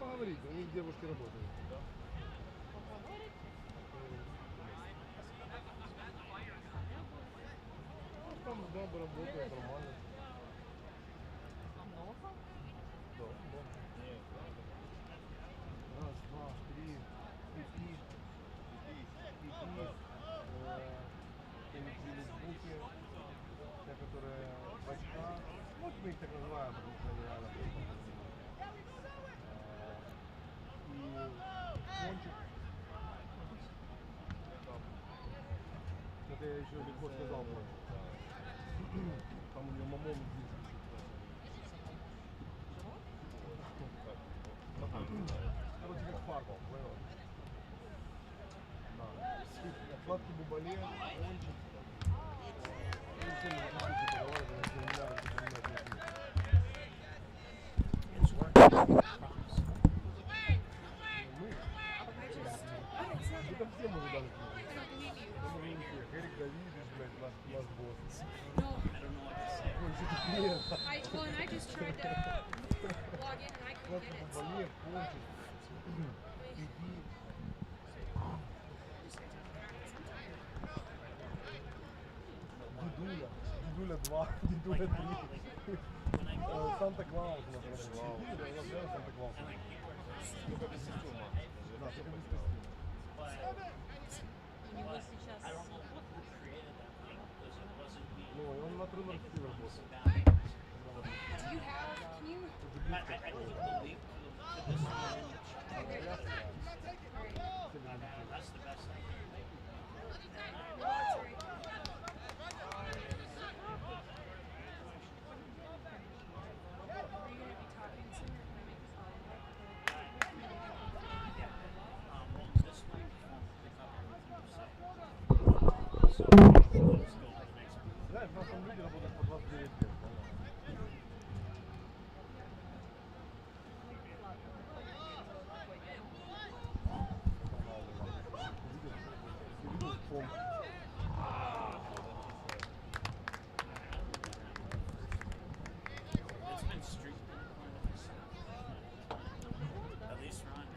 поговорить, у них девушки работают. Ну, там бабы работают нормально. Да, много. Раз, два, три, пяти, фейсбуке, те, которые в очках. Вот мы их так называем, потому что они реально просто. И кончик. Это я еще легко сказал. Там у него мамон здесь висит. Короче, как фарба, понял? Да. Сладкий бубалет, кончик. Это все мы выдали. Эрик Давидович, блядь, наш босс. Well, and I just tried to log in and I couldn't get it. Бубалет, кончик. Иди. Дедуля 2, Дедуля 3. Санта-Клаус, например. Санта-Клаус. Только без костюма. Да, только без костюма. У него сейчас... Ну, он на тренер работает. Do you have... Can you... I don't know the link to this one. That's the best thing. No, that's right. Да, в нашем люди работают по 29 лет. It's been streaked at least Ron.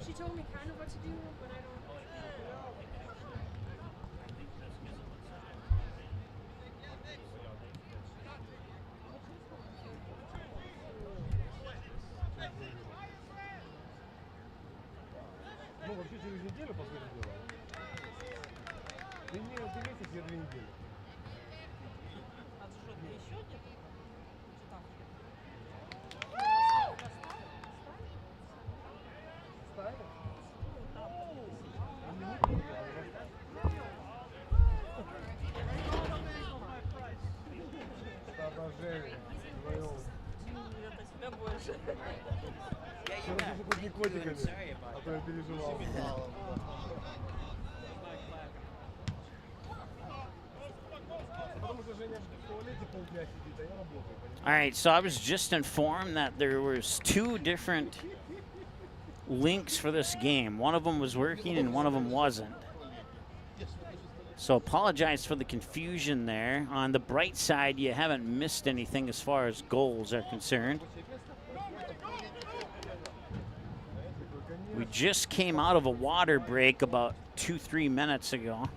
She told me kind of what to do, but I don't... Ну, вообще через неделю, по сути дела. Ты месяц, я 2 недели. А ты что, ты еще где-то? Ставишь? Обожение. Это тебя больше. Хорошо, что хоть не котиками, а то я переживал. Потому что Женя в туалете полдня сидит, а я работаю. All right, so I was just informed that there was 2 different links for this game. One of them was working and one of them wasn't. So apologize for the confusion there. On the bright side, you haven't missed anything as far as goals are concerned. We just came out of a water break about 2-3 minutes ago.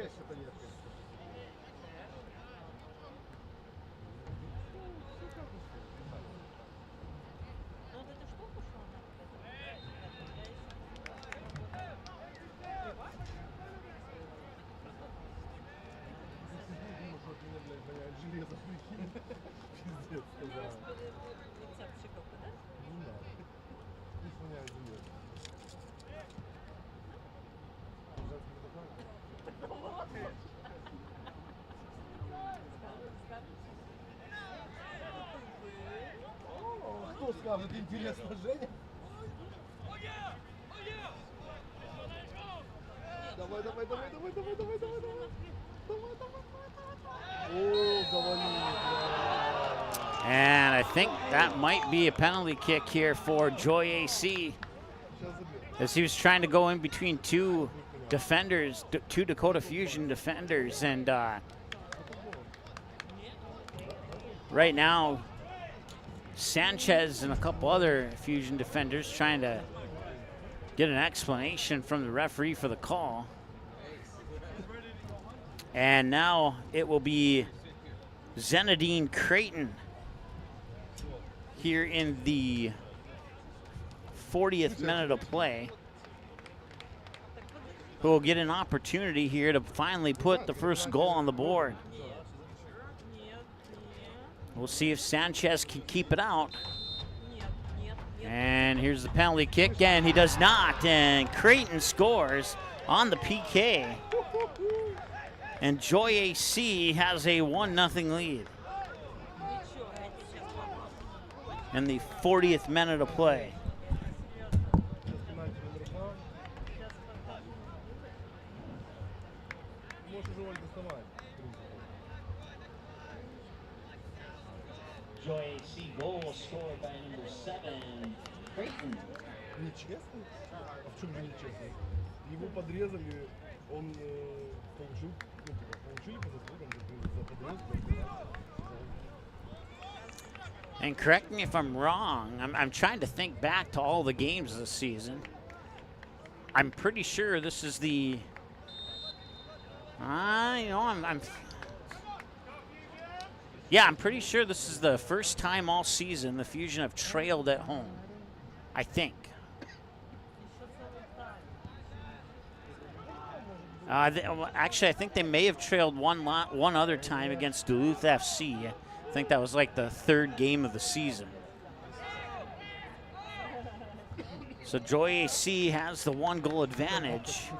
Это нет. Скажет, интересно, Женя? Давай, давай, давай, давай, давай, давай, давай, давай. Давай, давай, давай. О, завалили. And I think that might be a penalty kick here for Joy AC, Сейчас забьет. as he was trying to go in between two defenders, two Dakota Fusion defenders, and right now Sanchez and a couple other Fusion defenders trying to get an explanation from the referee for the call. And now it will be Zenadine Creighton here in the 40th minute of play, who will get an opportunity here to finally put the first goal on the board. We'll see if Sanchez can keep it out. And here's the penalty kick, and he does not, and Creighton scores on the PK. And Joy AC has a 1-0 lead in the 40th minute of play. Joy AC goal scored by number 7, Creighton. Нечестный? А в чем же нечестный? Его подрезали, он получил, ну, типа, получили по заслугам за подрез. And correct me if I'm wrong, I'm trying to think back to all the games this season. I'm pretty sure this is the, yeah, I'm pretty sure this is the first time all season the Fusion have trailed at home, I think. Actually, I think they may have trailed one other time against Duluth FC. I think that was like the third game of the season. So Joy AC has the 1-goal advantage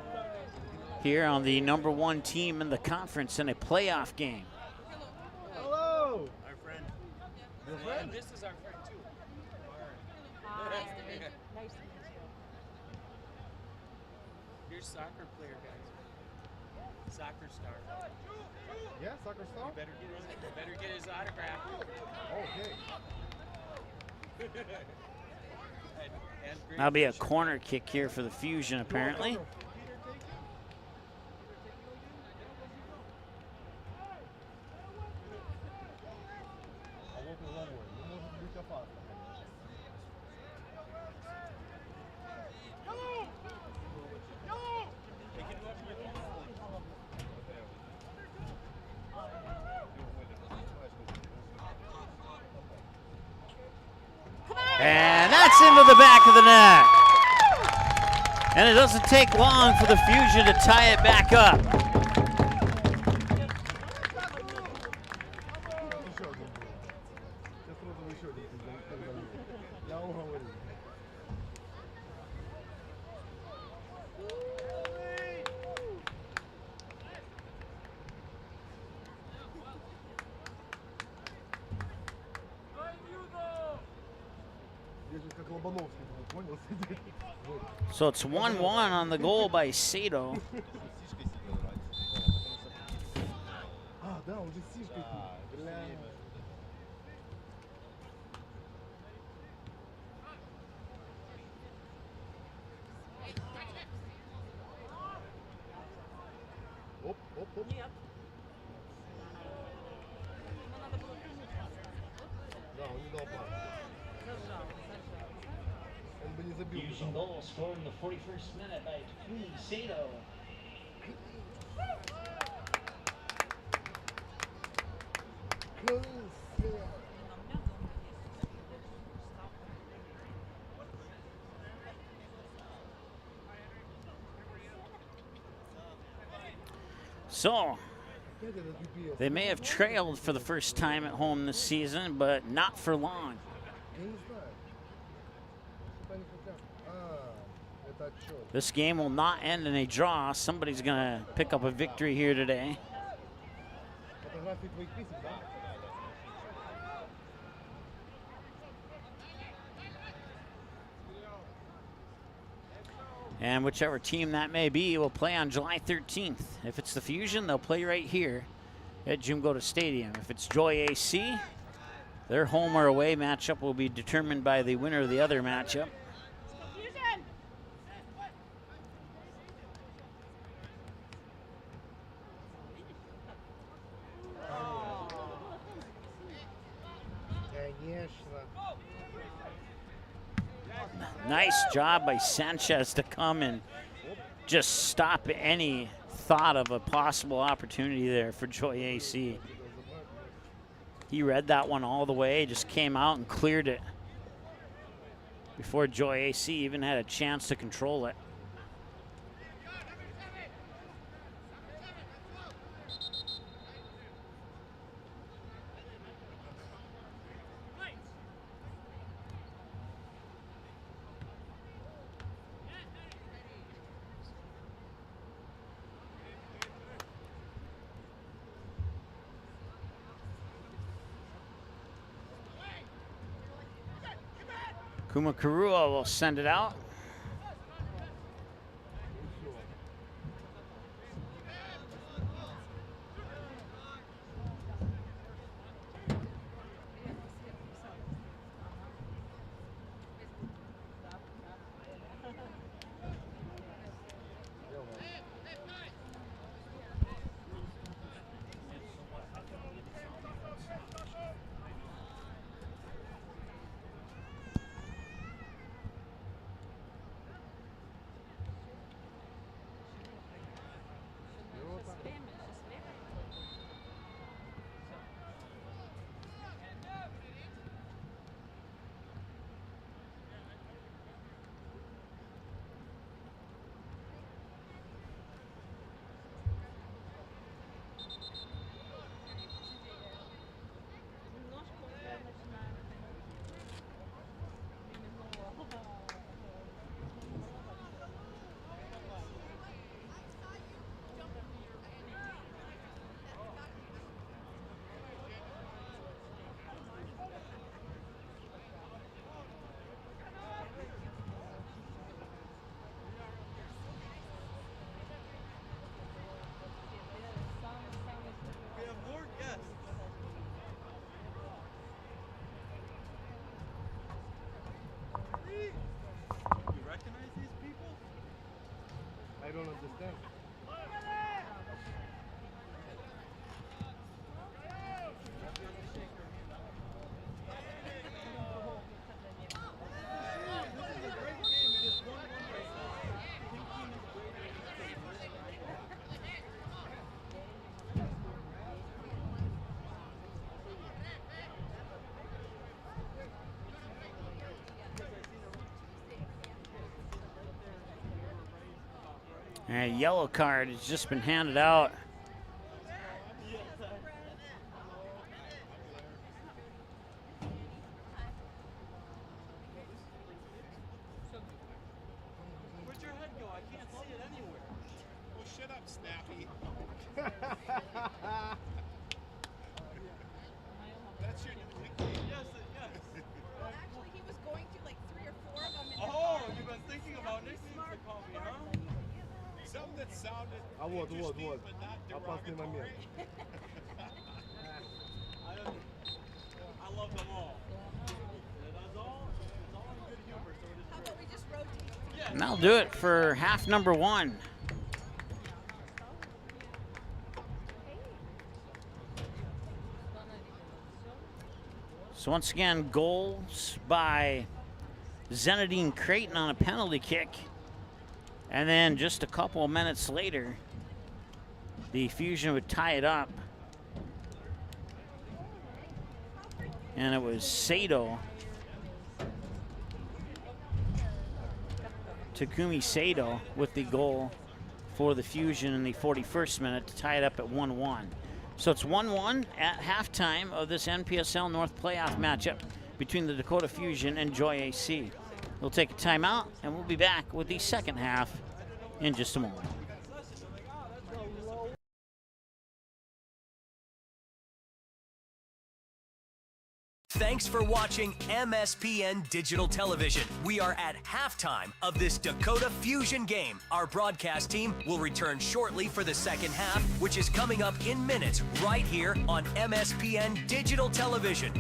here on the number 1 team in the conference in a playoff game. Hello! Our friend. Your friend? And this is our friend too. Nice to meet you. Nice to meet you. Here's soccer player, guys. Soccer star. Yeah, soccer star? You better get his autograph. Okay. And great That'll be a picture. corner kick here for the Fusion, apparently. А вот угловой. Ну, может быть опасно, конечно. And that's into the back of the net. And it doesn't take long for the Fusion to tie it back up. Еще один был. Сейчас Розовый еще один забил. Я вам говорю. Здесь же как Лобановский был, понял? Сидит. Вот. So it's 1-1 on the goal by Sato. А, да, он же с сишкой тут. Бля. Оп, оп, оп. Нет. Ему надо было прижать. Да, он не дал пас. Зажал. Он бы не забил. Fusion goal scored in the 41st minute by Takumi Sato. So, they may have trailed for the first time at home this season, but not for long. Я не знаю. Что они хотят? А, это отчет. This game will not end in a draw. Somebody's going to pick up a victory here today. Фотографии твоих писем, да? And whichever team that may be will play on July 13th. If it's the Fusion, they'll play right here at Dakota Stadium. If it's Joy AC, their home or away matchup will be determined by the winner of the other matchup. Nice job by Sanchez to come and just stop any thought of a possible opportunity there for Joy AC. He read that one all the way, just came out and cleared it before Joy AC even had a chance to control it. Kumakurua will send it out. I don't understand. A yellow card has just been handed out. Where'd your head go? I can't see it anywhere. Well, shut up, Snappy. That's your nickname. Yes, yes. Actually, he was going to like 3 or 4 of them. Oh, you've been thinking about nicknames to call me, huh? Something that sounded А вот, interesting, but not опасный момент. derogatory. I love them all. That's all. It's all in good humor, so it is How great. about we just rotate? And that'll do it for half number one. So once again, goals by Zenadine Creighton on a penalty kick. And then just a couple of minutes later, the Fusion would tie it up. And it was Sato, Takumi Sato, with the goal for the Fusion in the 41st minute to tie it up at 1-1. So it's 1-1 at halftime of this NPSL North playoff matchup between the Dakota Fusion and Joy AC. We'll take a timeout, and we'll be back with the second half in just a moment. Thanks for watching MSPN Digital Television. We are at halftime of this Dakota Fusion game. Our broadcast team will return shortly for the second half, which is coming up in minutes right here on MSPN Digital Television.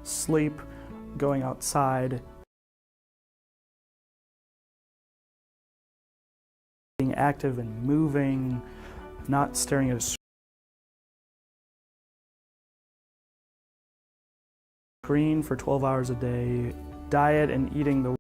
sleep, going outside, being active and moving, not staring at a screen for 12 hours a day, diet and eating the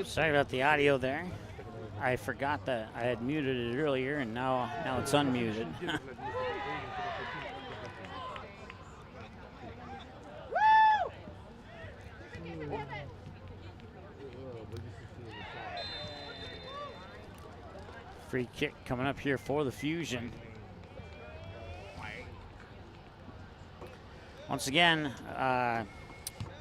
Sorry about the audio there. I forgot that I had muted it earlier, and now it's unmuted. Free kick coming up here for the Fusion. Once again,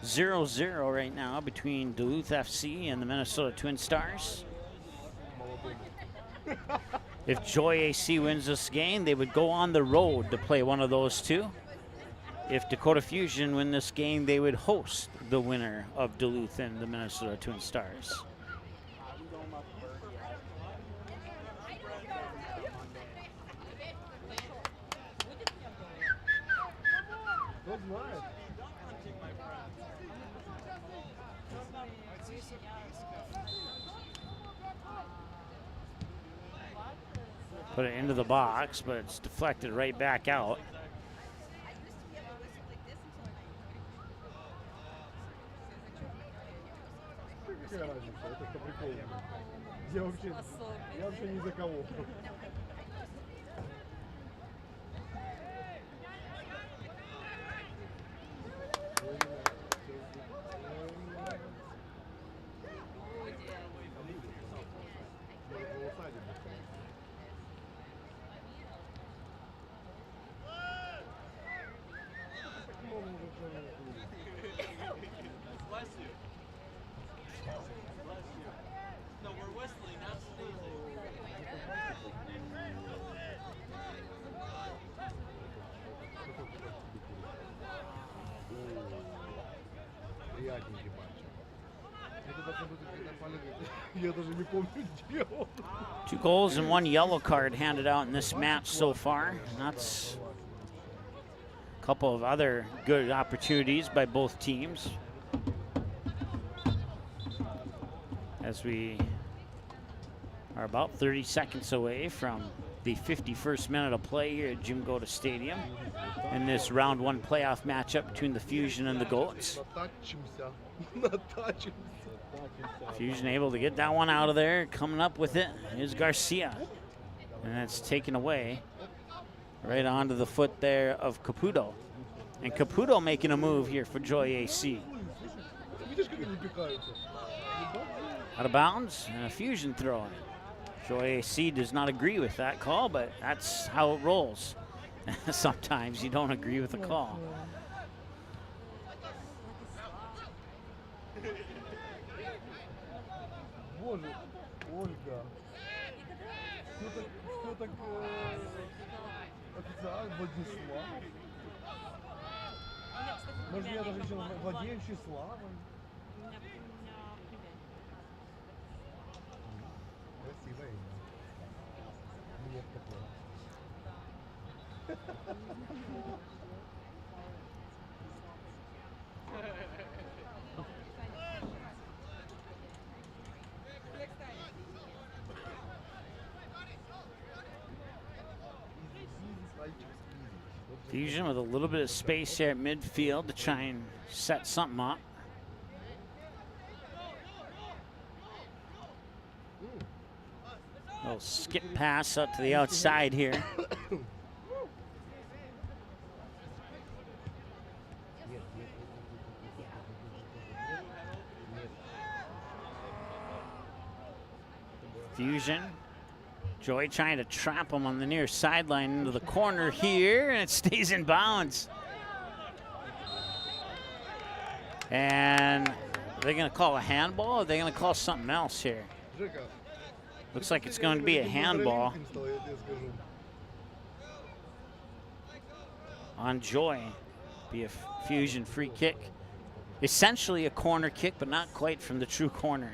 0-0 right now between Duluth FC and the Minnesota Twin Stars. If Joy AC wins this game, they would go on the road to play one of those two. If Dakota Fusion win this game, they would host the winner of Duluth and the Minnesota Twin Stars. Put it into the box, but it's deflected right back out. приятненький матч. Это должно быть нормально. Я даже не помню, где он. 2 goals and 1 yellow card handed out in this match so far. And that's a couple of other good opportunities by both teams. As we are about 30 seconds away from the 51st minute of play here at Dakota Stadium in this round 1 playoff matchup between the Fusion and the Goats. Fusion able to get that one out of there. Coming up with it is Garcia. And that's taken away right onto the foot there of Caputo. And Caputo making a move here for Joy AC. Out of bounds and a Fusion throw in. Joy AC does not agree with that call, but that's how it rolls. Sometimes you don't agree with a call. Боже, Ольга. Кто так официально Владислав? Может, я даже еще владеющий славой? Красивое имя. Нет такого. Fusion with a little bit of space here at midfield to try and set something up. Little skip pass up to the outside here. Fusion. Joy trying to trap him on the near sideline into the corner here, and it stays in bounds. And they're going to call a handball, or are they going to call something else here? Looks like it's going to be a handball on Joy. Be a Fusion free kick. Essentially a corner kick, but not quite from the true corner.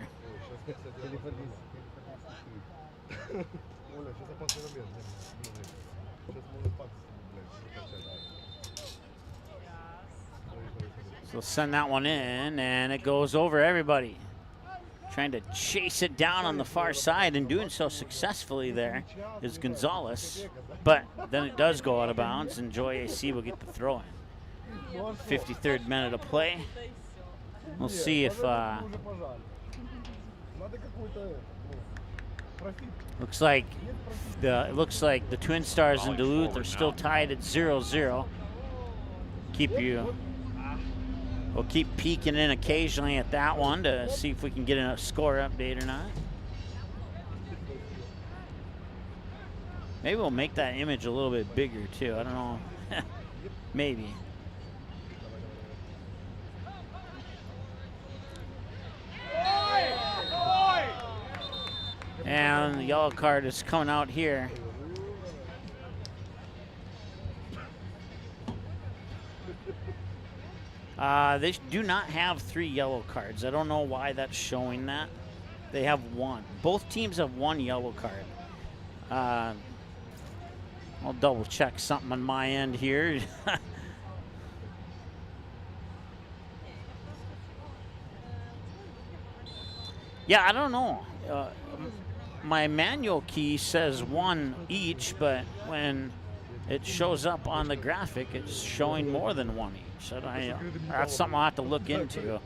So send that one in, and it goes over everybody. Trying to chase it down on the far side, and doing so successfully there is Gonzalez. But then it does go out of bounds, and Joy AC will get the throw in. 53rd minute of play. We'll see if looks like the Twin Stars in Duluth are still tied at 0-0. We'll keep peeking in occasionally at that one to see if we can get a score update or not. Maybe we'll make that image a little bit bigger too. I don't know. Maybe. And the yellow card is coming out here. They do not have 3 yellow cards. I don't know why that's showing that. They have 1. Both teams have 1 yellow card. I'll double check something on my end here. Yeah, I don't know. My manual key says 1 each, but when it shows up on the graphic, it's showing more than 1 each. So that's something I'll have to look into.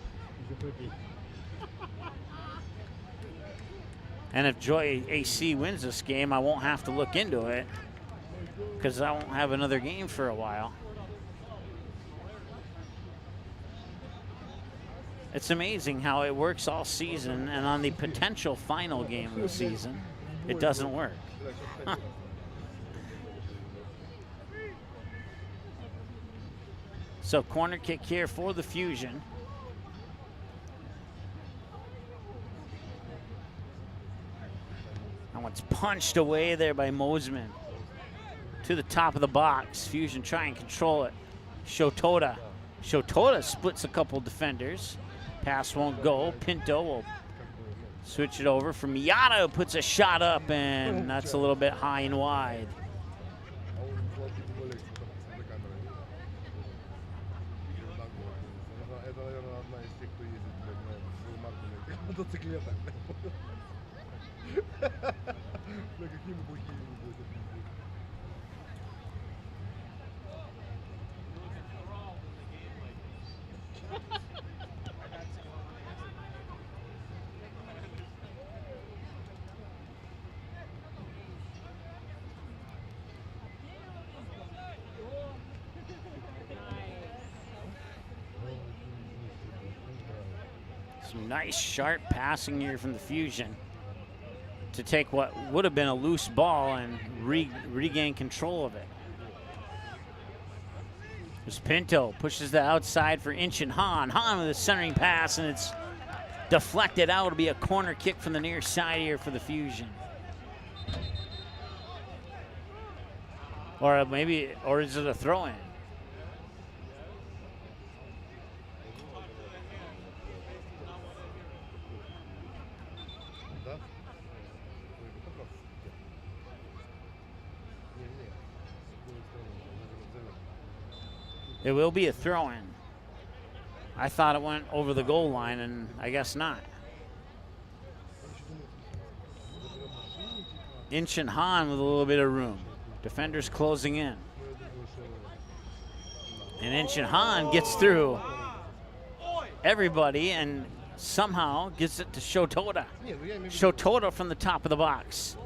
And if Joy AC wins this game, I won't have to look into it because I won't have another game for a while. It's amazing how it works all season, and on the potential final game of the season, it doesn't work. So corner kick here for the Fusion. That one's punched away there by Mosman. To the top of the box. Fusion try and control it. Dakota. Dakota splits a couple defenders. Pass won't go. Pinto will switch it over for Miata, who puts a shot up, and that's a little bit high and wide. А он золотые футболисты с этой камерой. Это, наверное, одна из тех, кто ездит, блядь, на свою марку на этих мотоциклетах. Бля, какие мы плохие, блядь, это пиздец. Some nice sharp passing here from the Fusion to take what would have been a loose ball and regain control of it. There's Pinto, pushes the outside for Inch and Han. Han with a centering pass, and it's deflected out. It'll be a corner kick from the near side here for the Fusion. Or maybe, or is it a throw-in? Да? It will be a throw-in. I thought it went over the goal line, and I guess not. Inch and Han with a little bit of room. Defenders closing in. And Inch and Han gets through everybody and somehow gets it to Shotoda. Shotoda from the top of the box.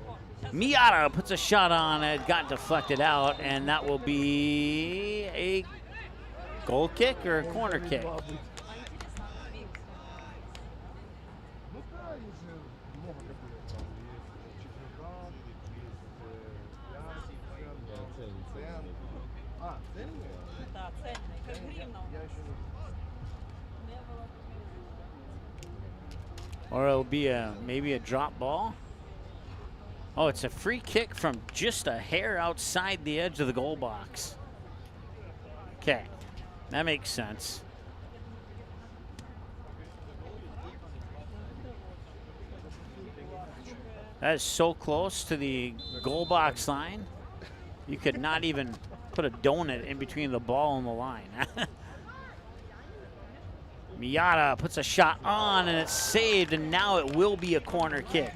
Miata puts a shot on it, got deflected out, and that will be a goal kick or a corner kick. Да, цельный, как гривна у нас. Or it'll be maybe a drop ball. Oh, it's a free kick from just a hair outside the edge of the goal box. Okay, that makes sense. That is so close to the goal box line. You could not even put a donut in between the ball and the line. Miata puts a shot on, and it's saved, and now it will be a corner kick.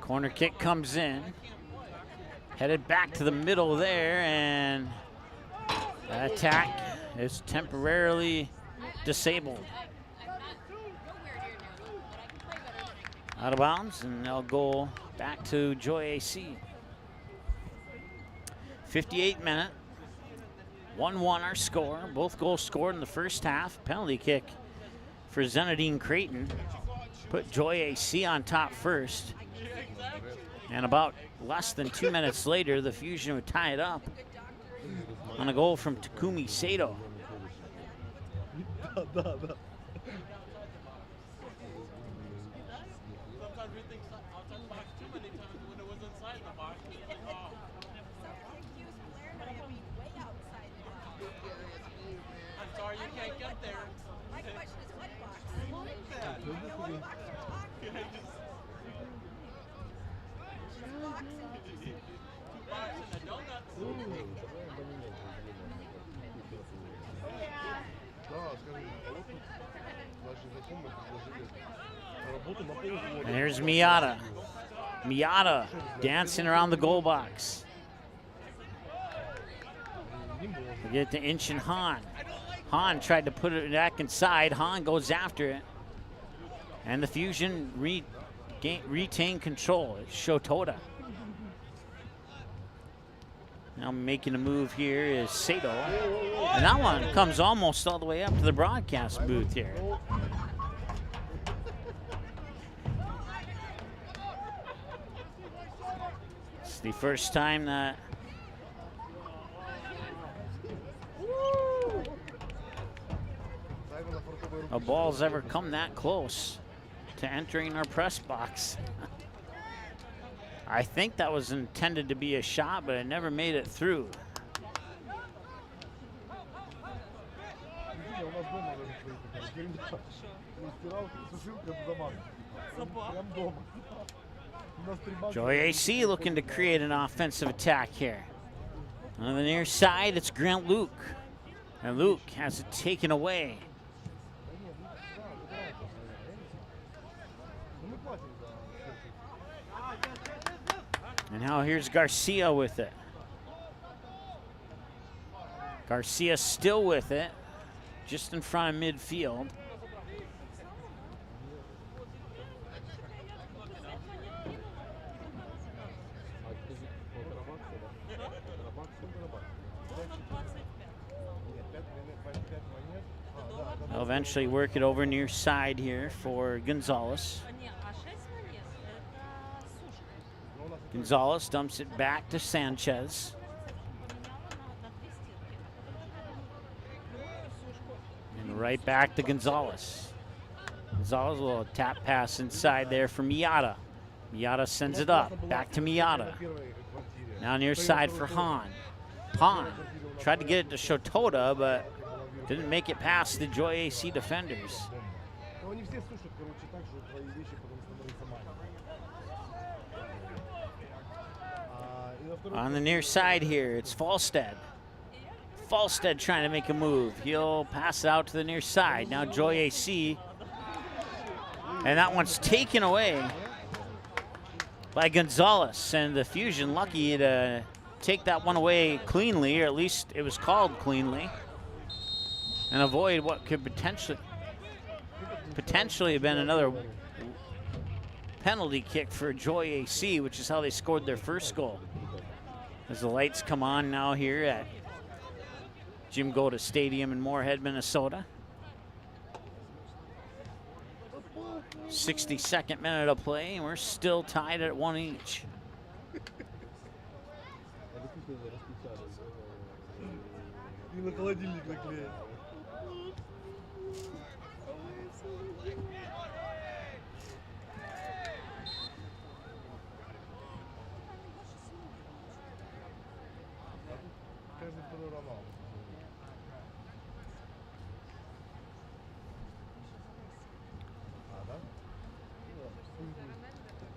Corner kick comes in, headed back to the middle there, and that attack is temporarily disabled. Out of bounds, and they'll go back to Joy AC. 58 minute, 1-1 our score. Both goals scored in the first half. Penalty kick for Zenadine Creighton put Joy AC on top first. And about less than 2 minutes later, the Fusion would tie it up on a goal from Takumi Sato. Sometimes we think outside the box too many times when it was inside the box. Oh. I'm sorry you can't get there. My question is what box? And here's Miata. Miata dancing around the goal box. We get to Inch and Han. Han tried to put it back inside. Han goes after it. And the Fusion retain control. It's Shotoda. Now making a move here is Sato. And that one comes almost all the way up to the broadcast booth here. It's the first time that a ball's ever come that close to entering our press box. I think that was intended to be a shot, but it never made it through. Прикинь, у нас дома даже свои такая херня. Стиралка, сушилка, это дома. Прям дома. У нас 3 банки. Joy AC looking to create an offensive attack here. On the near side, it's Grant Luke. And Luke has it taken away. And now here's Garcia with it. Garcia still with it, just in front of midfield. They'll eventually work it over near side here for Gonzalez. Не, а 6 монет это сушка. Gonzalez dumps it back to Sanchez. Поменяла на 2 стирки. And right back to Gonzalez. Gonzalez, a little tap pass inside there for Miata. Miata sends it up, back to Miata. Now near side for Hahn. Hahn tried to get it to Shotota, but didn't make it past the Joy AC defenders. Ну, они все сушат, короче, так же твои вещи, потом становятся On the near side here, it's Falstead. Falstead trying to make a move. He'll pass it out to the near side. Now Joy AC. And that one's taken away by Gonzalez. And the Fusion lucky to take that one away cleanly, or at least it was called cleanly, and avoid what could potentially have been another penalty kick for Joy AC, which is how they scored their first goal. As the lights come on now here at Jim Goda Stadium in Moorhead, Minnesota. 62nd minute of play, and we're still tied at 1 each. И на холодильник наклеить. Каждый второй роман. А, да?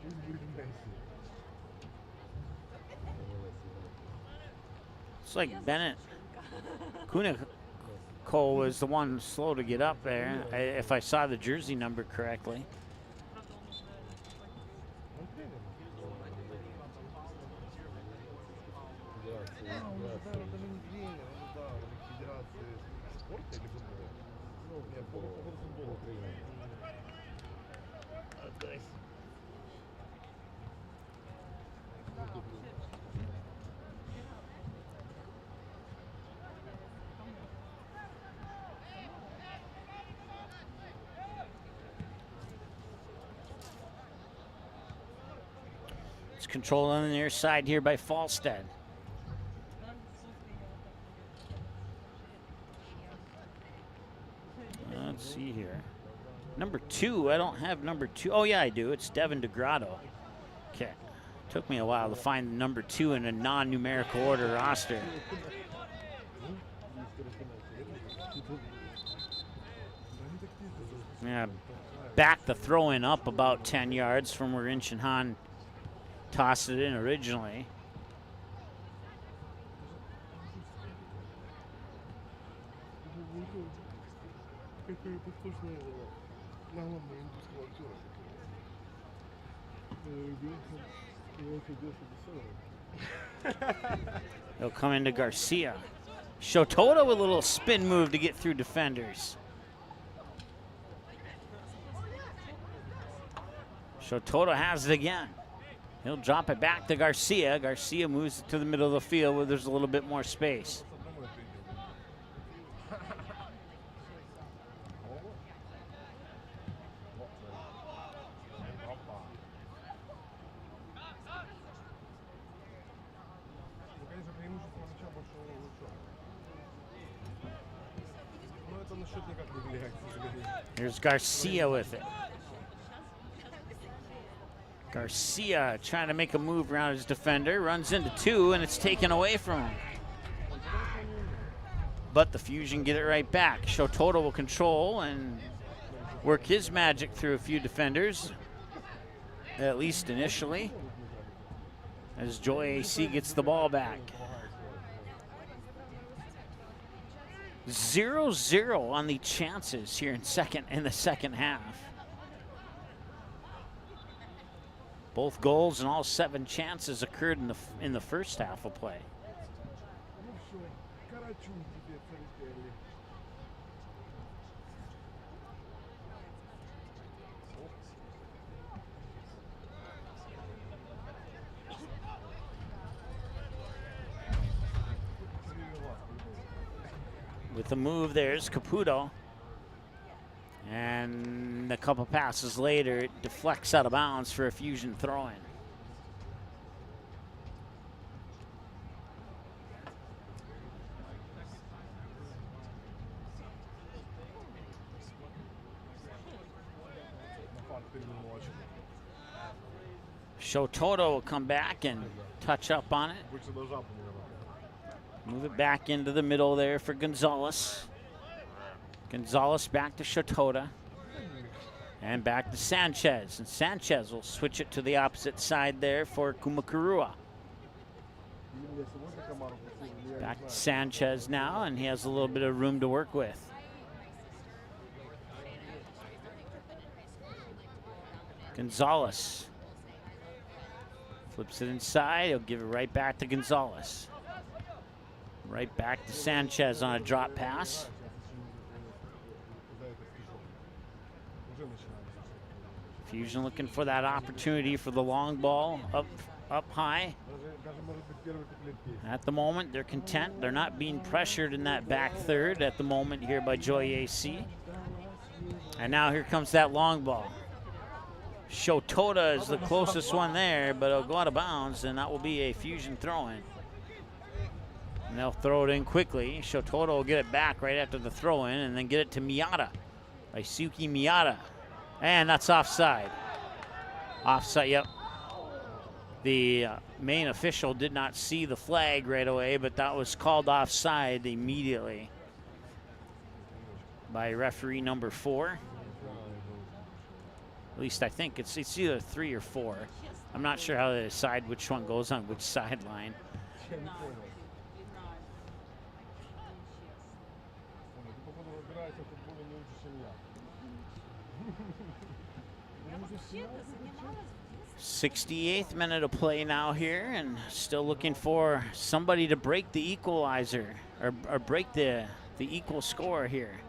Пусть будет Месси. It's like Bennett. Kuniko was the one slow to get up there, if I saw the jersey number correctly. It's controlled on the near side here by Falstead. Let's see here. Number 2, I don't have number 2. Oh yeah, I do. It's Devin DeGrotto. Okay. Took me a while to find number 2 in a non-numerical order roster. Yeah, back the throw in up about 10 yards from where Inch and Han tossed it in originally. They'll come into Garcia. Shotota with a little spin move to get through defenders. Shotota has it again. He'll drop it back to Garcia. Garcia moves it to the middle of the field where there's a little bit more space. на счет никак не влияет, к сожалению. Here's Garcia with it. Garcia trying to make a move around his defender, runs into two, and it's taken away from him. But the Fusion get it right back. Shotoda will control and work his magic through a few defenders, at least initially, as Joy AC gets the ball back. 0-0 on the chances here in the second half. Both goals and all 7 chances occurred in the first half of play. Ну все, карачун тебе царители. With the move, there's Caputo. And a couple passes later, it deflects out of bounds for a Fusion throw-in. Shotoda will come back and touch up on it. Move it back into the middle there for Gonzalez. Gonzalez back to Shotoda. And back to Sanchez. And Sanchez will switch it to the opposite side there for Kumakurua. Back to Sanchez now, and he has a little bit of room to work with. Gonzalez flips it inside. He'll give it right back to Gonzalez. Right back to Sanchez on a drop pass. Fusion looking for that opportunity for the long ball up high. At the moment, they're content. They're not being pressured in that back third at the moment here by Joy AC. And now here comes that long ball. Shotoda is the closest one there, but it'll go out of bounds, and that will be a Fusion throw-in. And they'll throw it in quickly. Shotoda will get it back right after the throw-in and then get it to Miyata by Suki Miyata. And that's offside. Offside, yep. The main official did not see the flag right away, but that was called offside immediately by referee number 4. At least I think it's either 3 or 4. I'm not sure how they decide which one goes on which sideline. разбирается в футболе не лучше, чем я. 68th minute of play now here, and still looking for somebody to break the equalizer or break the equal score here.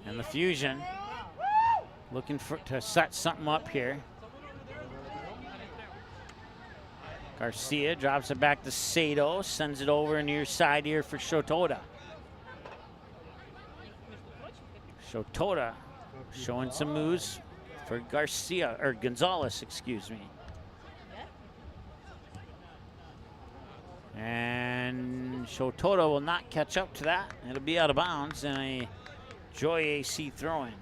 And the Fusion looking to set something up here. Garcia drops it back to Sato, sends it over near side here for Shotoda. Shotoda showing some moves for Garcia, or Gonzalez, excuse me. And Shotoda will not catch up to that. It'll be out of bounds and a Joy AC throw-in.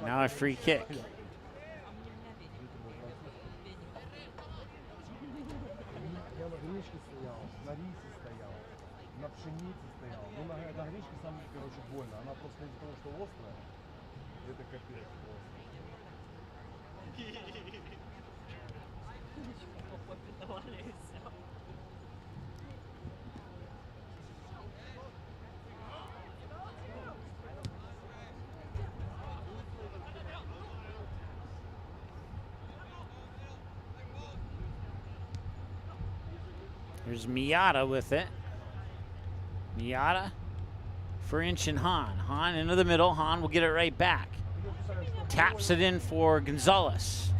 Now a free kick. Я на гречке стоял, на рисе стоял, на пшенице стоял. Ну, на гречке самое, короче, больно. Она просто из-за того, что острая, это капец просто. There's Miyata with it. Miyata for Inch and Han. Han into the middle. Han will get it right back. Taps it in for Gonzalez.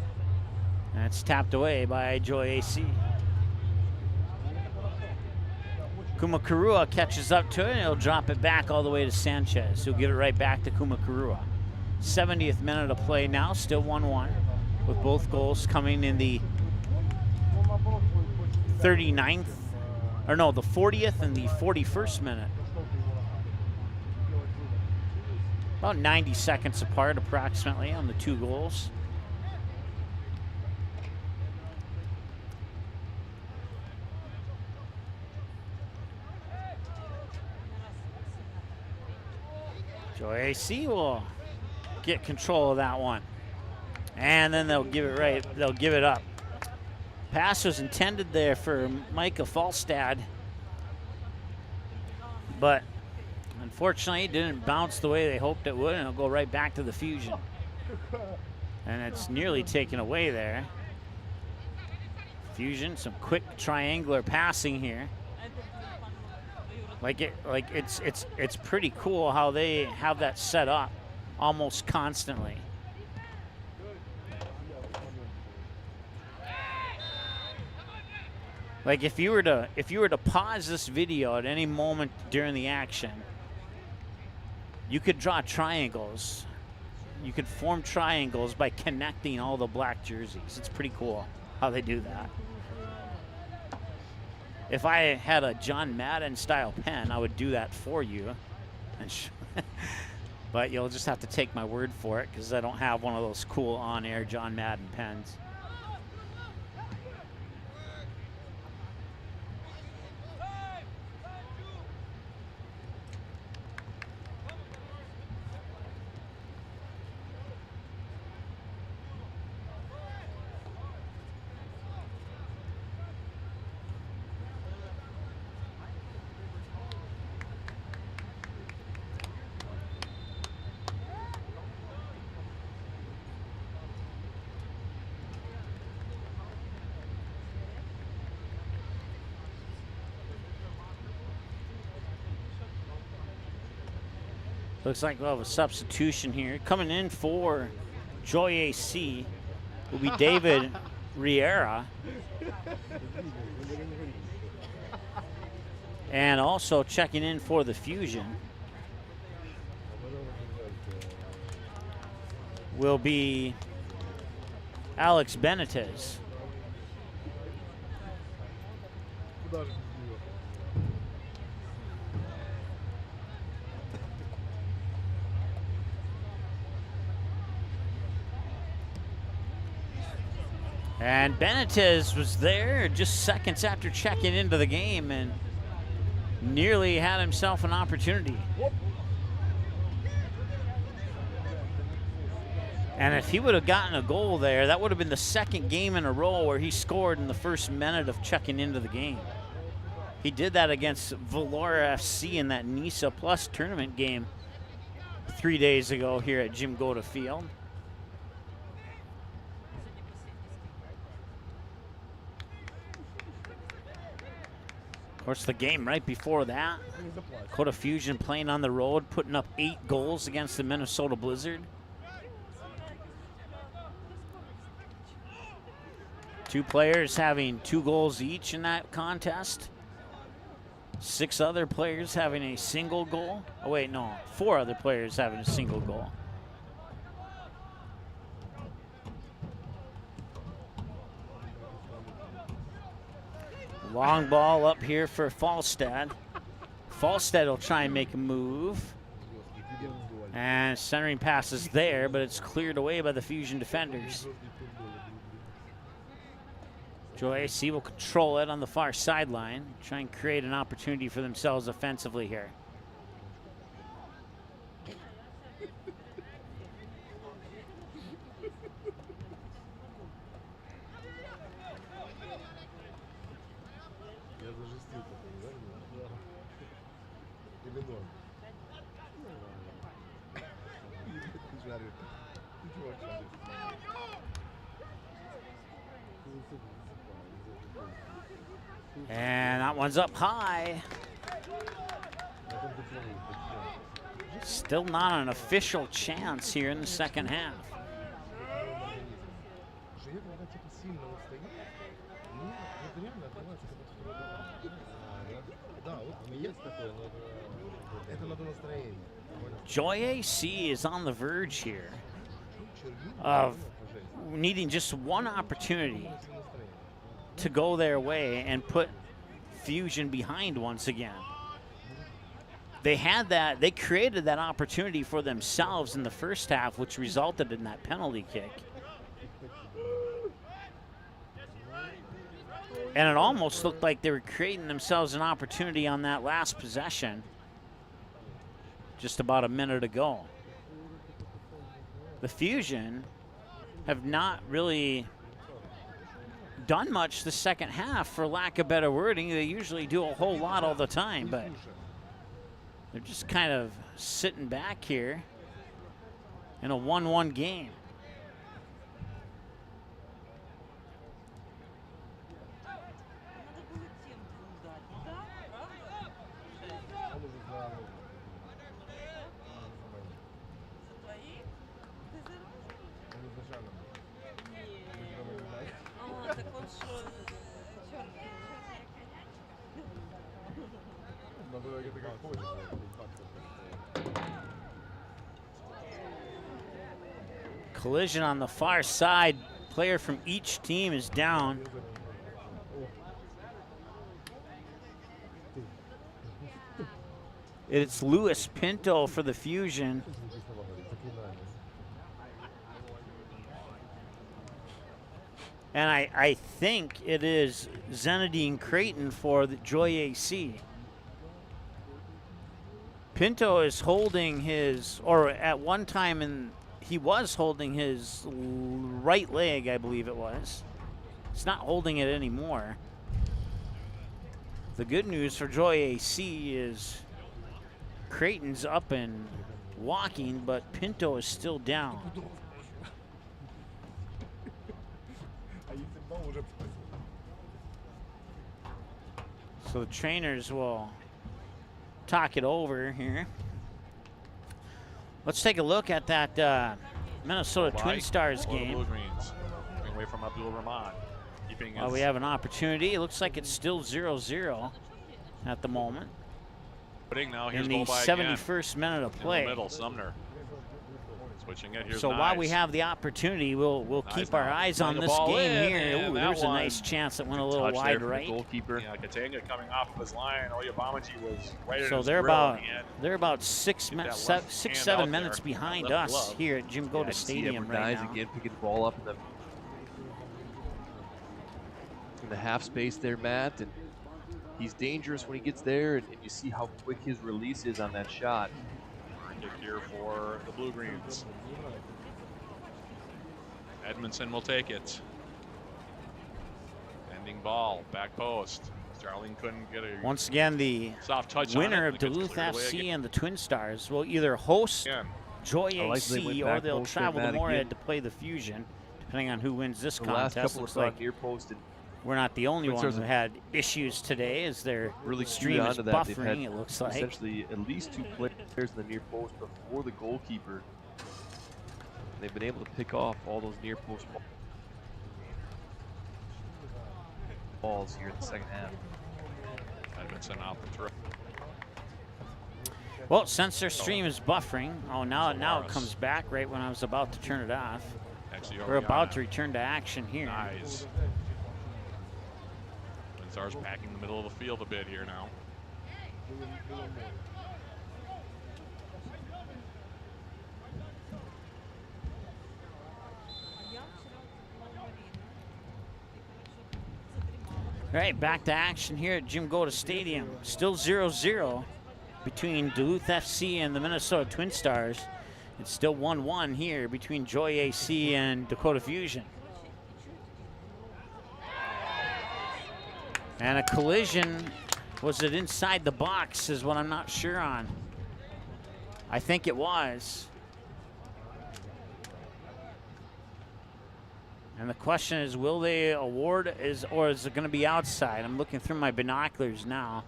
And it's tapped away by Joy AC. Kumakurua catches up to it, and he'll drop it back all the way to Sanchez, who'll give it right back to Kumakurua. 70th minute of play now, still 1-1, with both goals coming in the 39th, or no, the 40th and the 41st minute. About 90 seconds apart, approximately, on the two goals. Joy AC will get control of that one. And then they'll give it right, they'll give it up. Pass was intended there for Micah Falstad, but unfortunately it didn't bounce the way they hoped it would, and it'll go right back to the Fusion. And it's nearly taken away there. Fusion, some quick triangular passing here. It's pretty cool how they have that set up almost constantly. Like if you were to pause this video at any moment during the action, you could draw triangles. You could form triangles by connecting all the black jerseys. It's pretty cool how they do that. If I had a John Madden style pen, I would do that for you. But you'll just have to take my word for it, because I don't have one of those cool on-air John Madden pens. Looks like we'll have a substitution here. Coming in for Joy AC will be David Riera. And also checking in for the Fusion will be Alex Benitez. And Benitez was there just seconds after checking into the game and nearly had himself an opportunity. And if he would have gotten a goal there, that would have been the second game in a row where he scored in the first minute of checking into the game. He did that against Valora FC in that NISA Plus tournament game 3 days ago here at Jim Goda Field. Of course, the game right before that, Dakota Fusion playing on the road, putting up 8 goals against the Minnesota Blizzard. 2 players having 2 goals each in that contest. 6 other players having a single goal. Oh wait, no, 4 other players having a single goal. Long ball up here for Falstad. Falstad will try and make a move. And centering pass is there, but it's cleared away by the Fusion defenders. Joy AC will control it on the far sideline, try and create an opportunity for themselves offensively here. And that one's up high. Still not an official chance here in the second half. Это надо настроение. Joy AC is on the verge here of needing just one opportunity to go their way and put Fusion behind once again. They had that, they created that opportunity for themselves in the first half, which resulted in that penalty kick. And it almost looked like they were creating themselves an opportunity on that last possession. Just about a minute ago. The Fusion have not really done much the second half, for lack of better wording. They usually do a whole lot all the time, but they're just kind of sitting back here in a 1-1 game. Collision on the far side. Player from each team is down. It's Luis Pinto for the Fusion. And I think it is Zenadine Creighton for the Joy AC. Pinto is holding his, or at one time he was holding his right leg, I believe it was. He's not holding it anymore. The good news for Joy AC is Creighton's up and walking, but Pinto is still down. So the trainers will talk it over here. Let's take a look at that Minnesota Twin Stars game. Blue Greens, away from Abdul Rahman. Keeping We have an opportunity. It looks like it's still 0-0 at the moment. Now here's in the 71st minute of play. In the middle, Sumner. Switching it. Here's so Knives. While we have the opportunity, we'll keep our eyes on this game here. Ooh, there's a nice chance that went a little wide right. Goalkeeper. Yeah, Katanga coming off of his line. Oyabamaji was right. So they're about 6, 7 minutes behind us here at Jim Goda Stadium right now. Again, picking the ball up in the half space there, Matt, and he's dangerous when he gets there, and you see how quick his release is on that shot. Kick here for the Blue Greens. Edmondson will take it. Ending ball, back post. Starling couldn't get a once again the soft touch winner of Duluth FC and the Twin Stars will either host Joy AC or they'll travel to Moorhead to play the Fusion, depending on who wins this contest. Looks like near post and we're not the only ones who had issues today, as their really stream is buffering, it looks like. Essentially at least 2 players in the near post before the goalkeeper. They've been able to pick off all those near post balls here in the second half. Edmondson out the throw. Well, since their stream is buffering, now it comes back right when I was about to turn it off. We're about to return to action here. Nice. Stars packing the middle of the field a bit here now. All right, back to action here at Jim Goda Stadium. Still 0-0 between Duluth FC and the Minnesota Twin Stars. It's still 1-1 here between Joy AC and Dakota Fusion. And a collision, was it inside the box is what I'm not sure on. I think it was. And the question is, will they award, or is it going to be outside? I'm looking through my binoculars now.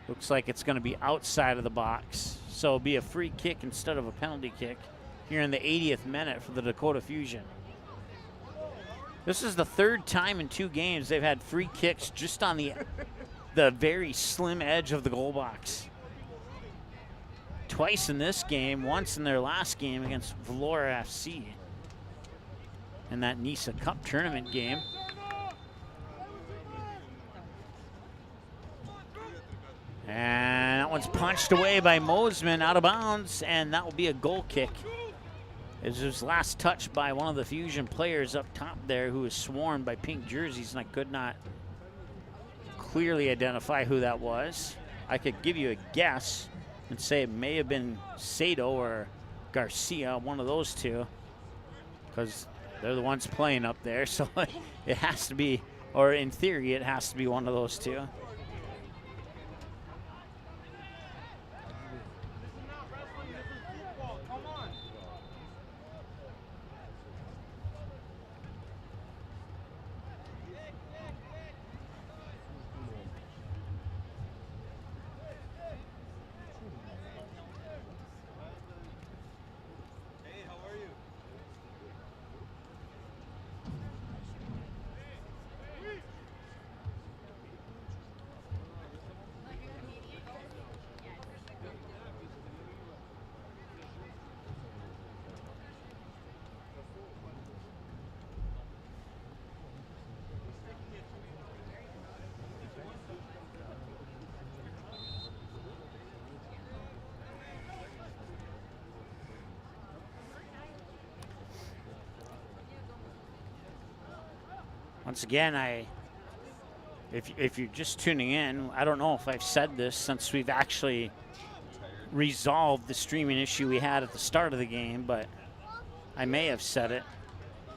Looks like it's going to be outside of the box. So it'll be a free kick instead of a penalty kick here in the 80th minute for the Dakota Fusion. This is the third time in 2 games they've had free kicks just on the the very slim edge of the goal box. Twice in this game, once in their last game against Vlora FC in that Nisa Cup tournament game. And that one's punched away by Mosman out of bounds, and that will be a goal kick. It was last touched by one of the Fusion players up top there who was sworn by pink jerseys, and I could not clearly identify who that was. I could give you a guess and say it may have been Sato or Garcia, one of those two, because they're the ones playing up there, so it has to be, or in theory, it has to be one of those two. Once again, if you're just tuning in, I don't know if I've said this since we've actually resolved the streaming issue we had at the start of the game, but I may have said it.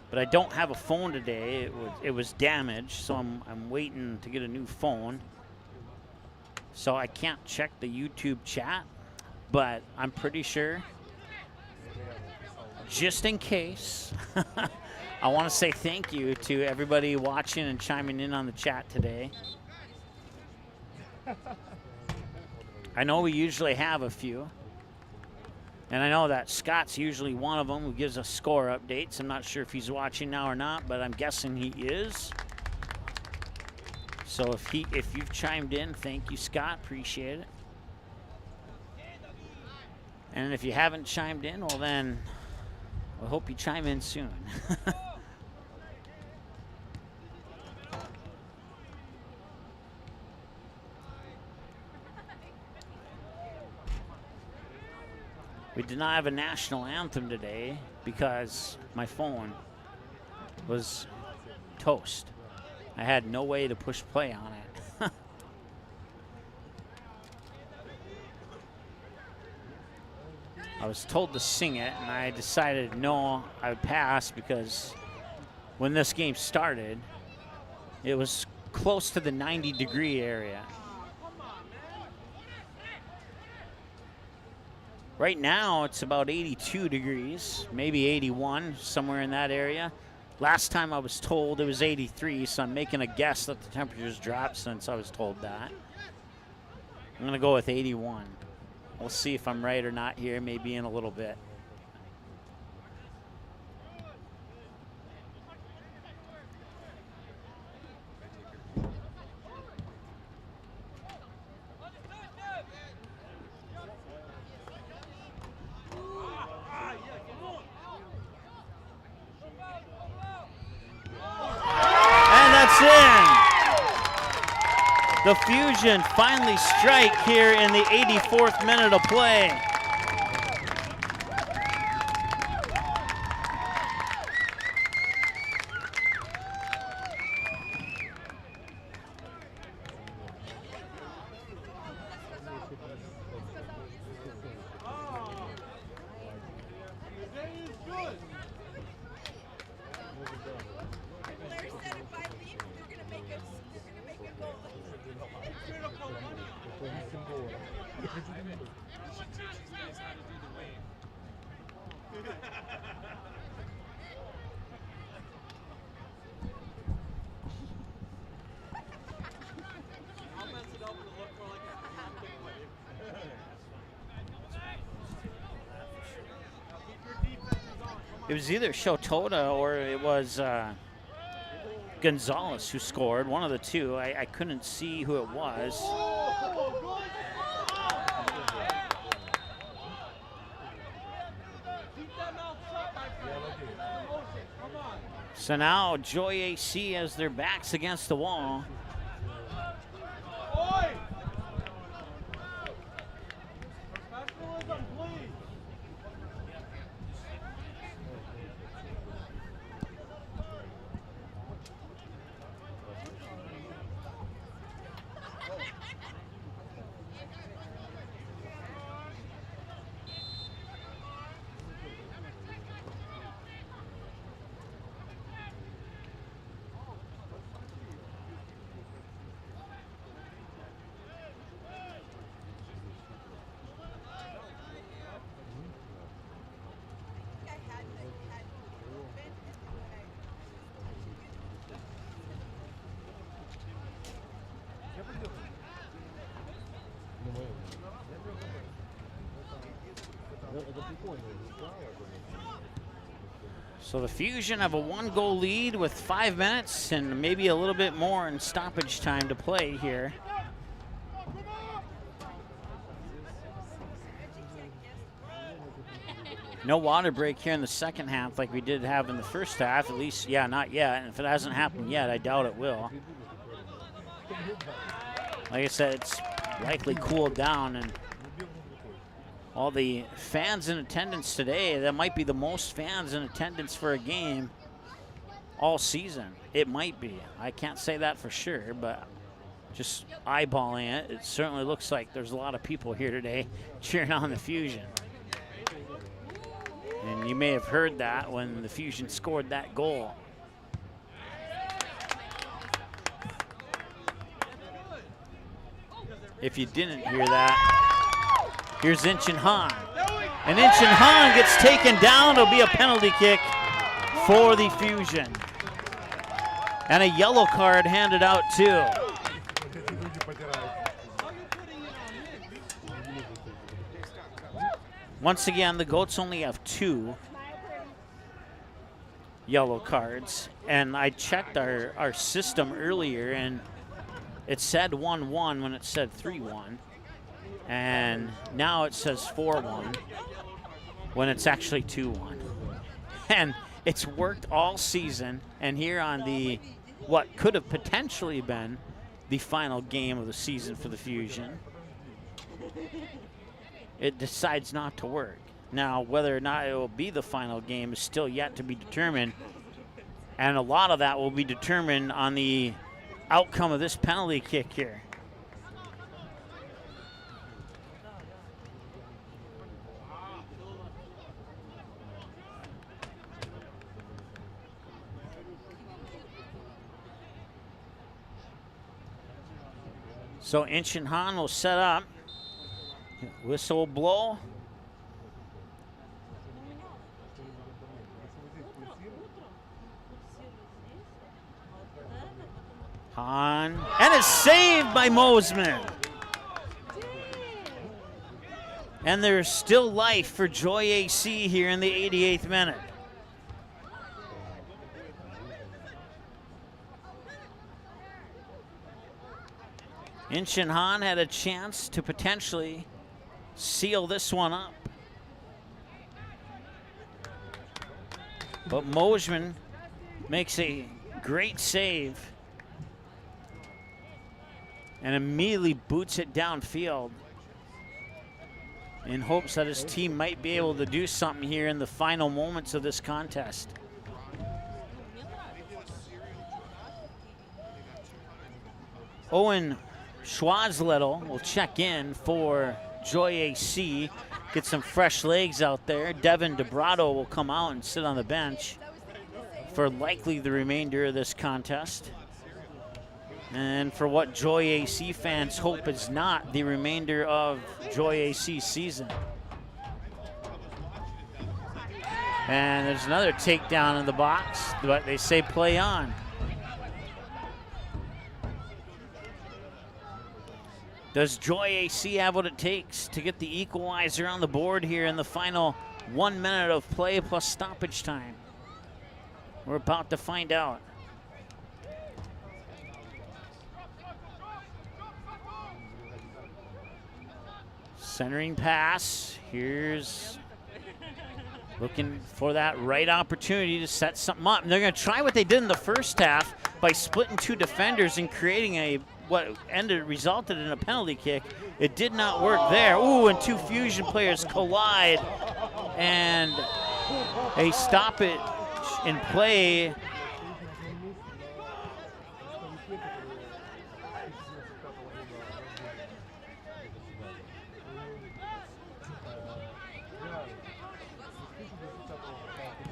But I don't have a phone today. It was damaged, so I'm waiting to get a new phone. So I can't check the YouTube chat, but I'm pretty sure, just in case, I want to say thank you to everybody watching and chiming in on the chat today. I know we usually have a few. And I know that Scott's usually one of them who gives us score updates. I'm not sure if he's watching now or not, but I'm guessing he is. So if you've chimed in, thank you, Scott. Appreciate it. And if you haven't chimed in, well then, I hope you chime in soon. We did not have a national anthem today because my phone was toast. I had no way to push play on it. I was told to sing it, and I decided no, I would pass because when this game started, it was close to the 90-degree area. Right now, it's about 82 degrees, maybe 81, somewhere in that area. Last time I was told it was 83, so I'm making a guess that the temperature's dropped since I was told that. I'm gonna go with 81. We'll see if I'm right or not here, maybe in a little bit. The Fusion finally strike here in the 84th minute of play. It was either Dakota or it was Gonzalez who scored, one of the two. I couldn't see who it was. So now Joy AC has their backs against the wall. So the Fusion have a 1-goal lead with 5 minutes and maybe a little bit more in stoppage time to play here. No water break here in the second half like we did have in the first half, at least, yeah, not yet. And if it hasn't happened yet, I doubt it will. Like I said, it's likely cooled down, and all the fans in attendance today, that might be the most fans in attendance for a game all season. It might be. I can't say that for sure, but just eyeballing it, it certainly looks like there's a lot of people here today cheering on the Fusion. And you may have heard that when the Fusion scored that goal. If you didn't hear that, here's Inchin Han. And Inchin Han gets taken down. It'll be a penalty kick for the Fusion. And a yellow card handed out too. Once again, the Goats only have 2 yellow cards. And I checked our system earlier, and it said 1-1 when it said 3-1. And now it says 4-1 when it's actually 2-1. And it's worked all season. And here on the what could have potentially been the final game of the season for the Fusion, it decides not to work. Now, whether or not it will be the final game is still yet to be determined. And a lot of that will be determined on the outcome of this penalty kick here. So Inchin Han will set up. Whistle will blow. Han, and it's saved by Mosman. And there's still life for Joy AC here in the 88th minute. Inchin Han had a chance to potentially seal this one up. But Mosman makes a great save and immediately boots it downfield in hopes that his team might be able to do something here in the final moments of this contest. Owen Schwazlettel will check in for Joy AC, get some fresh legs out there. Devin DeBrado will come out and sit on the bench for likely the remainder of this contest. And for what Joy AC fans hope is not the remainder of Joy AC season. And there's another takedown in the box, but they say play on. Does Joy AC have what it takes to get the equalizer on the board here in the final 1 minute of play plus stoppage time? We're about to find out. Centering pass. Here's looking for that right opportunity to set something up. And they're going to try what they did in the first half by splitting two defenders and creating resulted in a penalty kick. It did not work there. Ooh, and two Fusion players collide. And a stoppage in play.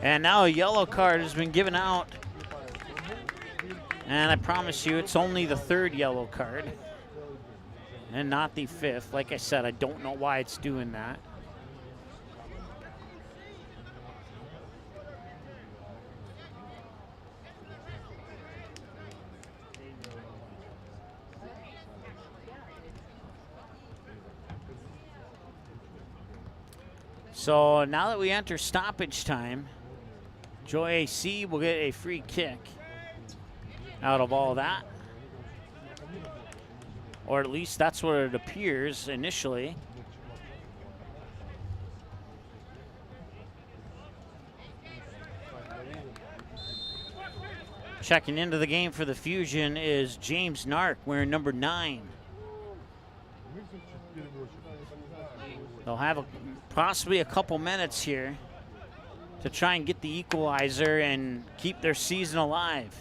And now a yellow card has been given out. And I promise you, it's only the third yellow card and not the fifth. Like I said, I don't know why it's doing that. So now that we enter stoppage time, Joy AC will get a free kick out of all that. Or at least that's what it appears initially. Checking into the game for the Fusion is James Nark, wearing number 9. They'll have possibly a couple minutes here to try and get the equalizer and keep their season alive.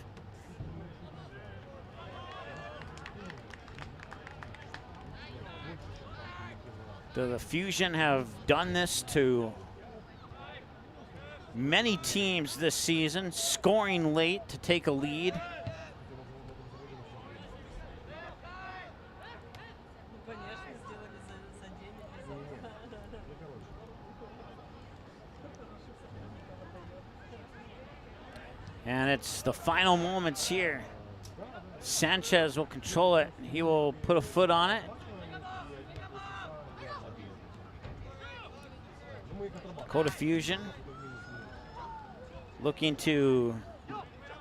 The Fusion have done this to many teams this season, scoring late to take a lead. And it's the final moments here. Sanchez will control it. He will put a foot on it. Dakota Fusion looking to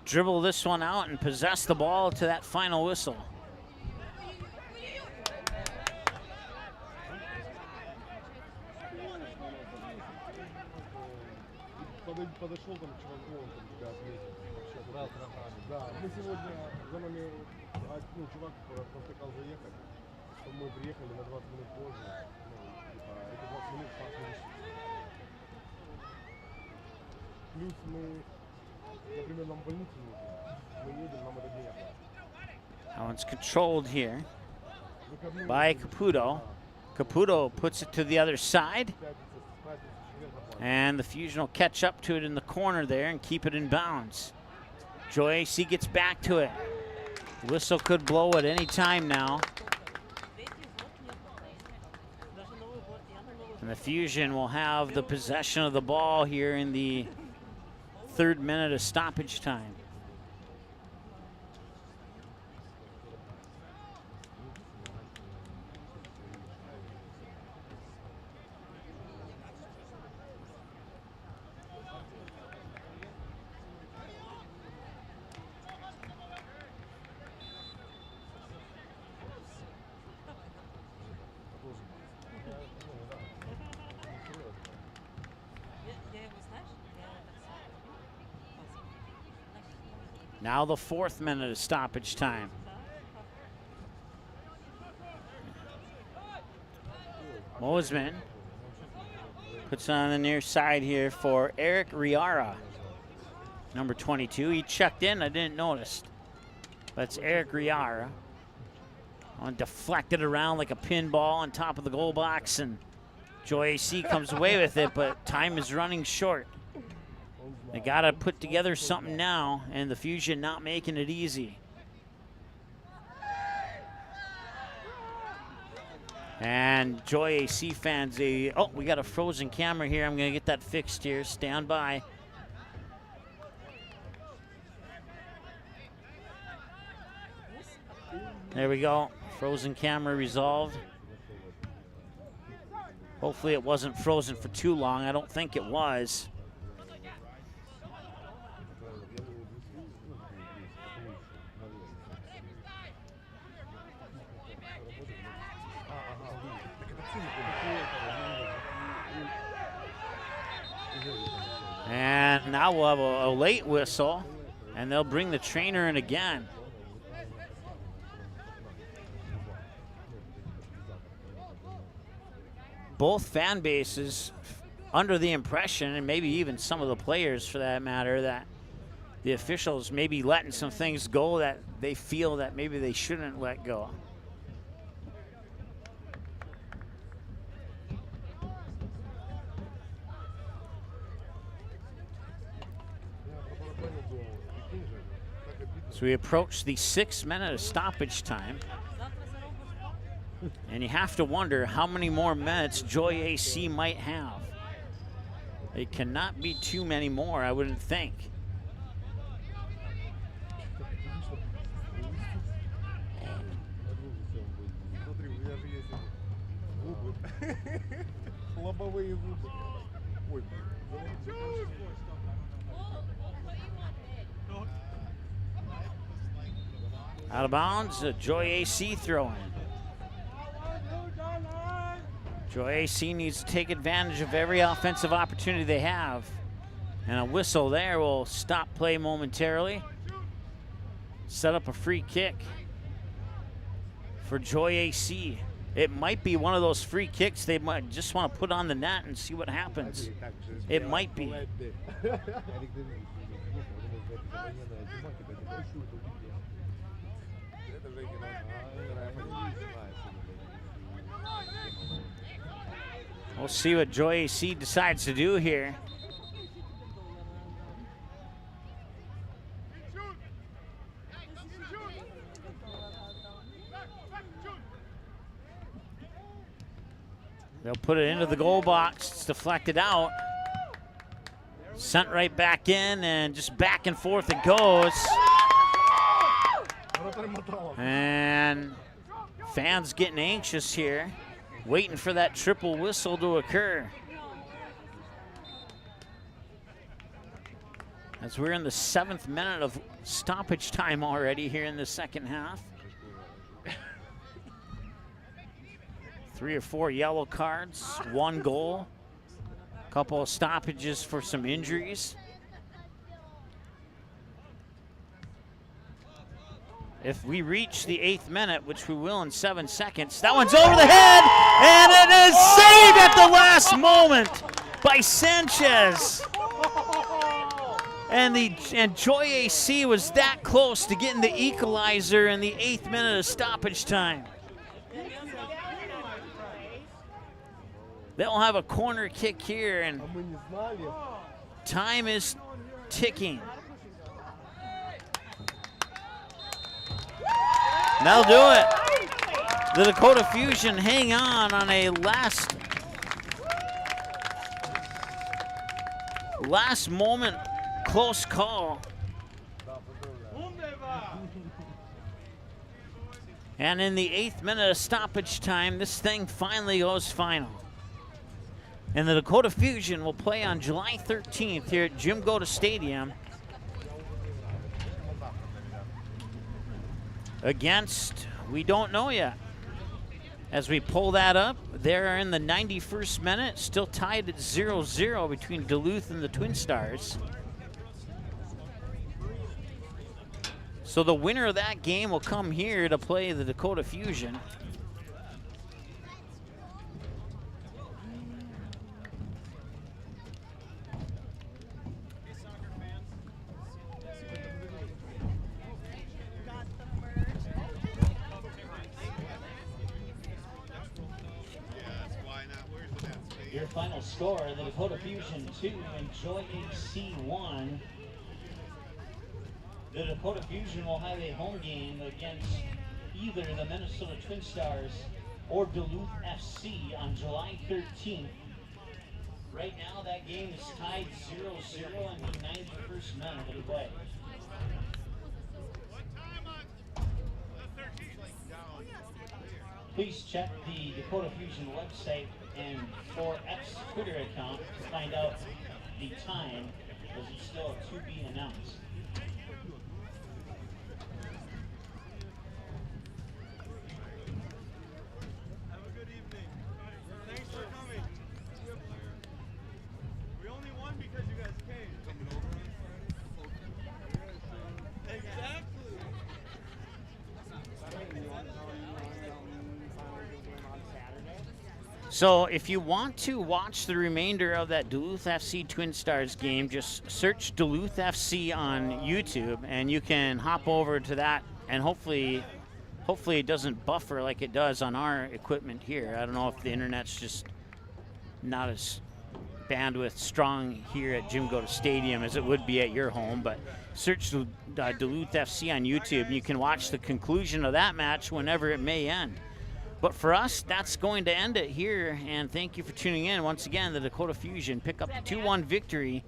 dribble this one out and possess the ball to that final whistle. Подошел там чувак, он там тебя отметил. Да, мы сегодня за нами, чувак протыкал заехать, что мы приехали на 20 минут позже. Эти 20 минут пасли решить. Плюс мы, например, нам в больницу нужно. Мы едем, нам это денег. That one's controlled here by Caputo. Caputo puts it to the other side. And the Fusion will catch up to it in the corner there and keep it in bounds. Joy AC gets back to it. Whistle could blow at any time now. And the Fusion will have the possession of the ball here in the 3rd minute of stoppage time. Now the 4th minute of stoppage time. Mosman puts on the near side here for Eric Riara, number 22. He checked in, I didn't notice. That's Eric Riara. Deflected around like a pinball on top of the goal box, and Joy AC comes away with it, but time is running short. They got to put together something now, and the Fusion not making it easy. And Joy AC fans, oh, we got a frozen camera here. I'm going to get that fixed here. Stand by. There we go. Frozen camera resolved. Hopefully it wasn't frozen for too long. I don't think it was. And now we'll have a late whistle, and they'll bring the trainer in again. Both fan bases under the impression, and maybe even some of the players for that matter, that the officials may be letting some things go that they feel that maybe they shouldn't let go. So we approach the 6 minute of stoppage time. And you have to wonder how many more minutes Joy AC might have. It cannot be too many more, I wouldn't think. Out of bounds, a Joy AC throw-in. Joy AC needs to take advantage of every offensive opportunity they have. And a whistle there will stop play momentarily. Set up a free kick for Joy AC. It might be one of those free kicks they might just want to put on the net and see what happens. It might be. We'll see what Joy AC decides to do here. They'll put it into the goal box. It's deflected out. Sent right back in, and just back and forth it goes. And fans getting anxious here, waiting for that triple whistle to occur. As we're in the 7th minute of stoppage time already here in the second half. 3 or 4 yellow cards, 1 goal, a couple of stoppages for some injuries. If we reach the 8th minute, which we will in 7 seconds, that one's over the head, and it is saved at the last moment by Sanchez. And Joy AC was that close to getting the equalizer in the 8th minute of stoppage time. They'll have a corner kick here, and time is ticking. That'll do it. The Dakota Fusion hang on a last moment close call. And in the 8th minute of stoppage time, this thing finally goes final. And the Dakota Fusion will play on July 13th here at Jim Goda Stadium against, we don't know yet. As we pull that up, they're in the 91st minute, still tied at 0-0 between Duluth and the Twin Stars. So the winner of that game will come here to play the Dakota Fusion. Your final score, the Dakota Fusion 2 and Joy AC 1. The Dakota Fusion will have a home game against either the Minnesota Twin Stars or Duluth FC on July 13th. Right now, that game is tied 0-0 in the 91st minute of play. Please check the Dakota Fusion website and 4X Twitter account to find out the time, as it's still to be announced. So if you want to watch the remainder of that Duluth FC Twin Stars game, just search Duluth FC on YouTube, and you can hop over to that, and hopefully it doesn't buffer like it does on our equipment here. I don't know if the internet's just not as bandwidth strong here at Jim Goda Stadium as it would be at your home, but search Duluth FC on YouTube, and you can watch the conclusion of that match whenever it may end. But for us, that's going to end it here, and thank you for tuning in. Once again, the Dakota Fusion pick up the 2-1 victory,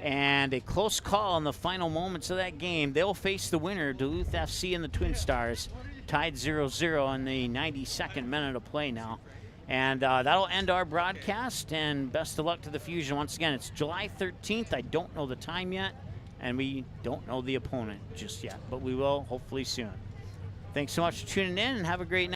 and a close call in the final moments of that game. They'll face the winner, Duluth FC and the Twin Stars, tied 0-0 in the 92nd minute of play now. And that'll end our broadcast, and best of luck to the Fusion. Once again, it's July 13th. I don't know the time yet, and we don't know the opponent just yet, but we will hopefully soon. Thanks so much for tuning in, and have a great night.